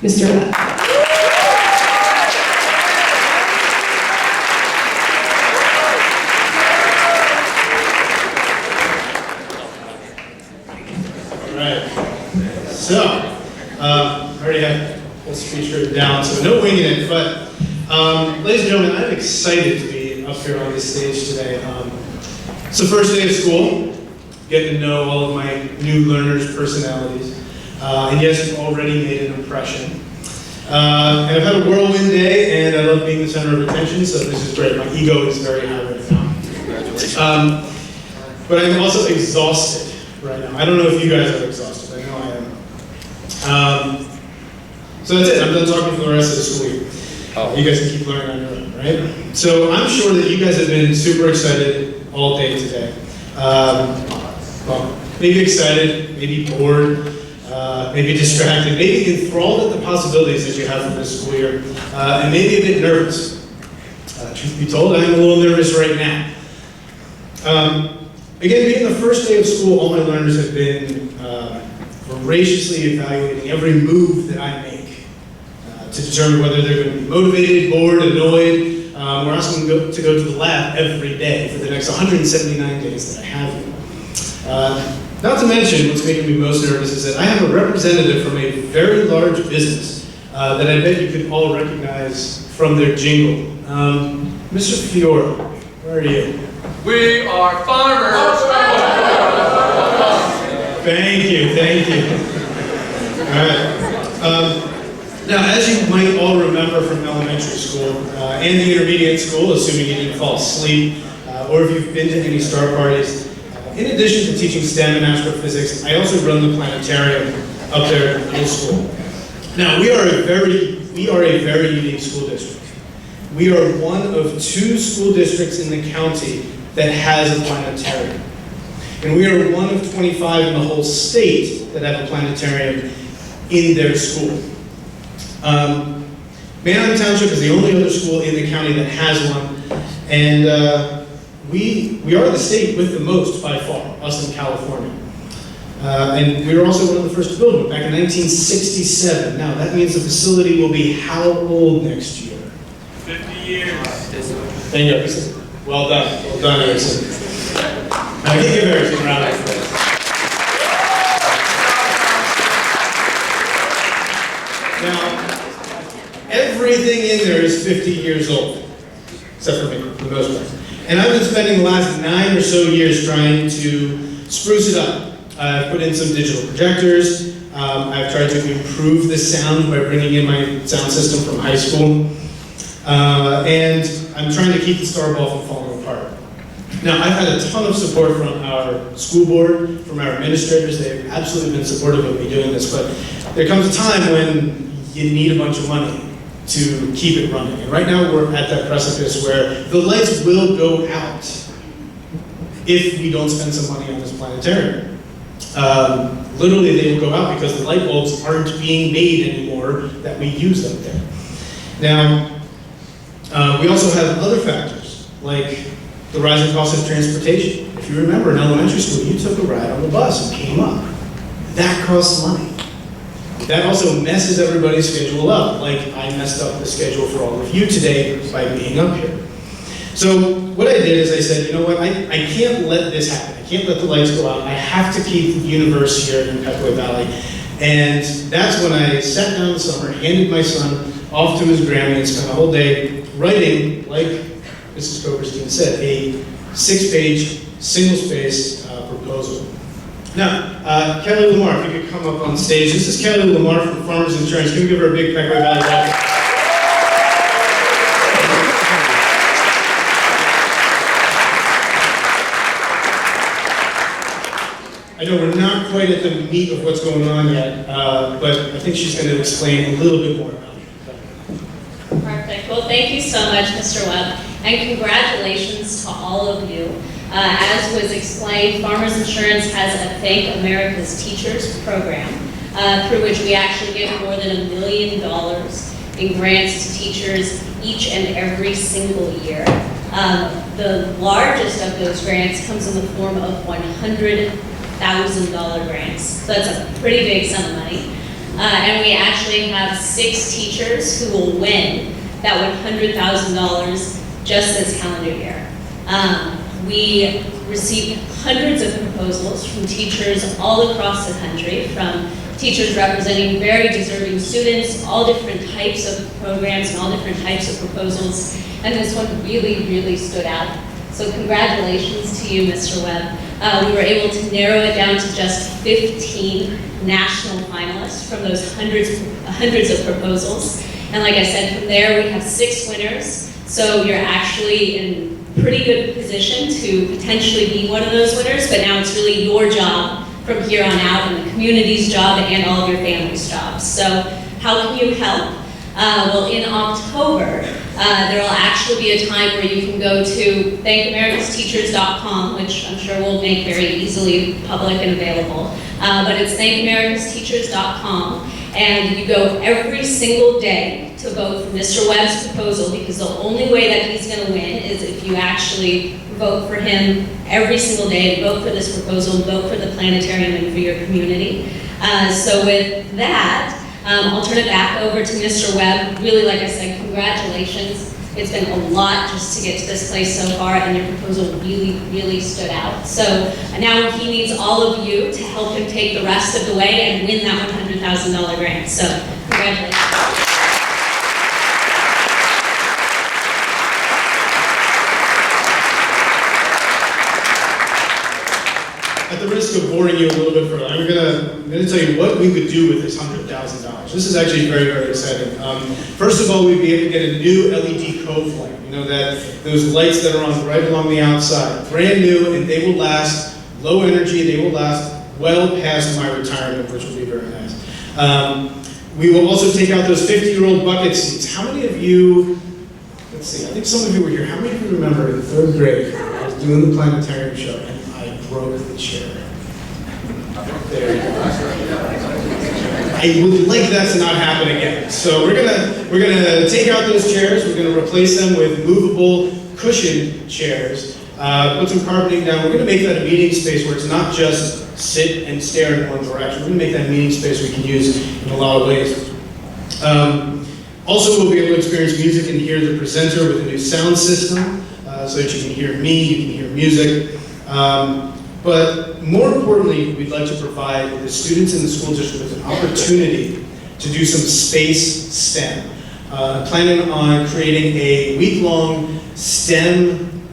Mr. Webb. So, I already have a speech written down, so no winging it, but ladies and gentlemen, I'm excited to be up here on this stage today. It's the first day of school, getting to know all of my new learners' personalities, and yes, you've already made an impression. And I've had a whirlwind day, and I love being the center of attention, so this is great. My ego is very high right now. Congratulations. But I'm also exhausted right now. I don't know if you guys are exhausted. I know I am. So that's it. I'm done talking for the rest of the school year. Oh. You guys can keep learning on your own, right? So I'm sure that you guys have been super excited all day today. Well, maybe excited, maybe bored, maybe distracted, maybe enthralled at the possibilities that you have for this school year, and maybe a bit nervous. Truth be told, I'm a little nervous right now. Again, being the first day of school, all my learners have been voraciously evaluating every move that I make to determine whether they're going to be motivated, bored, annoyed. We're asking them to go to the lab every day for the next 179 days that I have them. Not to mention, what's making me most nervous is that I have a representative from a very large business that I bet you could all recognize from their jingle. Mr. Fiora, where are you? We are farmers. Thank you, thank you. All right. Now, as you might all remember from elementary school and the intermediate school, assuming you didn't fall asleep, or if you've been to any star parties, in addition to teaching STEM and astrophysics, I also run the Planetarium up there at the middle school. Now, we are a very unique school district. We are one of 2 school districts in the county that has a planetarium. And we are one of 25 in the whole state that have a planetarium in their school. Manheim Township is the only other school in the county that has one, and we are the state with the most by far, us in California. And we were also one of the first to build one back in 1967. Now, that means the facility will be how old next year? 50 years. Thank you. Well done. Well done, Erickson. Now, you give Erickson a round of applause. Now, everything in there is 50 years old, except for me, for the most part. And I've been spending the last 9 or so years trying to spruce it up. I've put in some digital projectors. I've tried to improve the sound by bringing in my sound system from high school. And I'm trying to keep the star ball from falling apart. Now, I've had a ton of support from our school board, from our administrators. They've absolutely been supportive of me doing this, but there comes a time when you need a bunch of money to keep it running. And right now, we're at that precipice where the lights will go out if we don't spend some money on this planetarium. Literally, they will go out because the light bulbs aren't being made anymore that we use up there. Now, we also have other factors, like the rising cost of transportation. If you remember in elementary school, you took a ride on the bus and came up. That costs money. That also messes everybody's schedule up, like I messed up the schedule for all of you today by being up here. So what I did is I said, you know what, I can't let this happen. I can't let the lights go out. I have to keep the universe here in Pequea Valley. And that's when I sat down this summer, handed my son off to his Grammy, and spent the whole day writing, like Mrs. Coberstein said, a 6-page, single-spaced proposal. Now, Kelly Lamar, if you could come up on stage. This is Kelly Lamar from Farmers Insurance. Can we give her a big Pequea Valley welcome? I know we're not quite at the meat of what's going on yet, but I think she's going to explain a little bit more about it. Perfect. Well, thank you so much, Mr. Webb, and congratulations to all of you. As was explained, Farmers Insurance has a Thank America's Teachers program, through which we actually give more than $1 million in grants to teachers each and every single year. The largest of those grants comes in the form of $100,000 grants. So that's a pretty big sum of money. And we actually have 6 teachers who will win that $100,000 just this calendar year. We received hundreds of proposals from teachers all across the country, from teachers representing very deserving students, all different types of programs and all different types of proposals, and this one really, really stood out. So congratulations to you, Mr. Webb. We were able to narrow it down to just 15 national finalists from those hundreds of proposals. And like I said, from there we have 6 winners. So you're actually in pretty good position to potentially be one of those winners, but now it's really your job from here on out, and the community's job and all of your family's jobs. So how can you help? Well, in October, there will actually be a time where you can go to thankamericas.teachers.com, which I'm sure we'll make very easily public and available. But it's thankamericas.teachers.com, and you go every single day to vote for Mr. Webb's proposal, because the only way that he's going to win is if you actually vote for him every single day, and vote for this proposal, vote for the planetarium and for your community. So with that, I'll turn it back over to Mr. Webb. Really, like I said, congratulations. It's been a lot just to get to this place so far, and your proposal really, really stood out. So now he needs all of you to help him take the rest of the way and win that $100,000 grant. So congratulations. At the risk of boring you a little bit further, I'm gonna tell you what we would do with this $100,000. This is actually very, very exciting. First of all, we'd be able to get a new LED cove light. You know, that those lights that are on right along the outside, brand new, and they will last low energy. They will last well past my retirement, which will be very nice. We will also take out those 50-year-old bucket seats. How many of you? Let's see. I think some of you were here. How many of you remember in 3rd grade I was doing the Planetarium show? Broke the chair. There you go. I would like that to not happen again. So we're gonna take out those chairs. We're gonna replace them with movable cushioned chairs. Put some carpeting down. We're gonna make that a meeting space where it's not just sit and stare in one direction. We're gonna make that meeting space we can use in a lot of ways. Also, we'll be able to experience music and hear the presenter with a new sound system, so that you can hear me, you can hear music. But more importantly, we'd like to provide the students in the school district with an opportunity to do some space STEM. Planning on creating a week-long STEM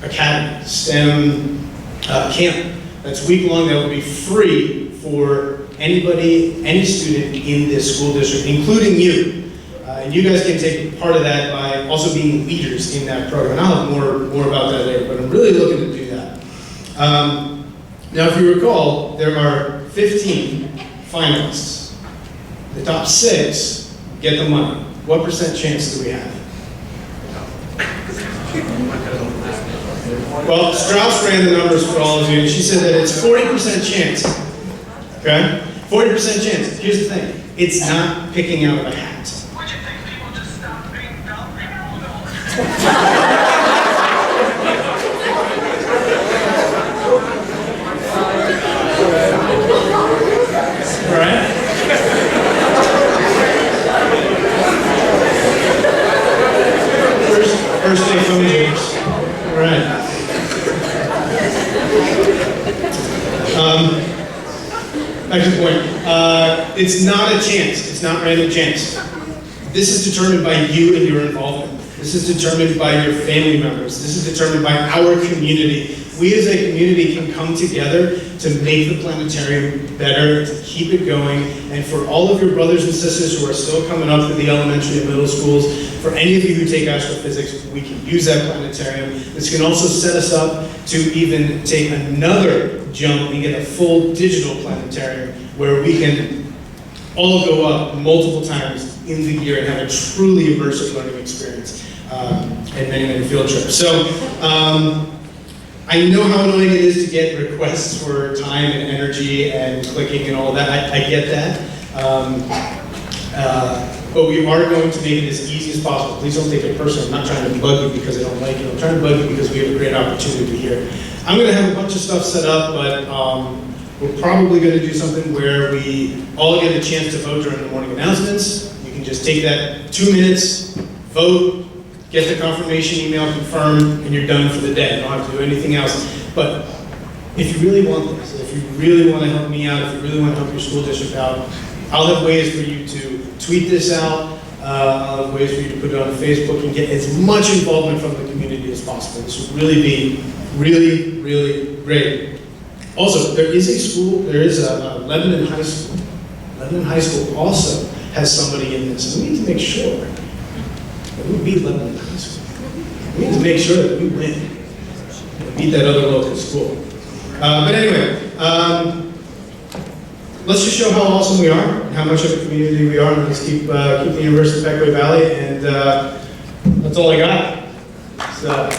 academy, STEM camp that's week-long, that will be free for anybody, any student in this school district, including you. And you guys can take part of that by also being leaders in that program. And I'll have more about that later, but I'm really looking to do that. Now, if you recall, there are 15 finalists. The top 6 get the money. What % chance do we have? Well, Strauss ran the numbers for all of you, and she said that it's 40% chance. Okay? 40% chance. Here's the thing. It's not picking out of a hat. Would you think people just stop being dumb? All right? First day phone games. All right. Back to the point. It's not a chance. It's not random chance. This is determined by you and your involvement. This is determined by your family members. This is determined by our community. We as a community can come together to make the planetarium better, to keep it going, and for all of your brothers and sisters who are still coming up through the elementary and middle schools, for any of you who take astrophysics, we can use that planetarium. This can also set us up to even take another jump and get a full digital planetarium where we can all go up multiple times in the year and have a truly immersive learning experience and many, many field trips. So I know how annoying it is to get requests for time and energy and clicking and all that. I get that. But we are going to make it as easy as possible. Please don't take it personally. I'm not trying to bug you because I don't like you. I'm trying to bug you because we have a great opportunity here. I'm going to have a bunch of stuff set up, but We're probably going to do something where we all get a chance to vote during the morning announcements. You can just take that 2 minutes, vote, get the confirmation email, confirm, and you're done for the day. You don't have to do anything else. But if you really want this, if you really want to help me out, if you really want to help your school district out, I'll have ways for you to tweet this out. I'll have ways for you to put it on Facebook and get as much involvement from the community as possible. This would really be really, really great. Also, there is a school, there is a Lebanon High School. Lebanon High School also has somebody in this. We need to make sure that we beat Lebanon High School. We need to make sure that we win and beat that other local school. But anyway, let's just show how awesome we are and how much of a community we are, and let's keep the University of Pequea Valley, and that's all I got. So.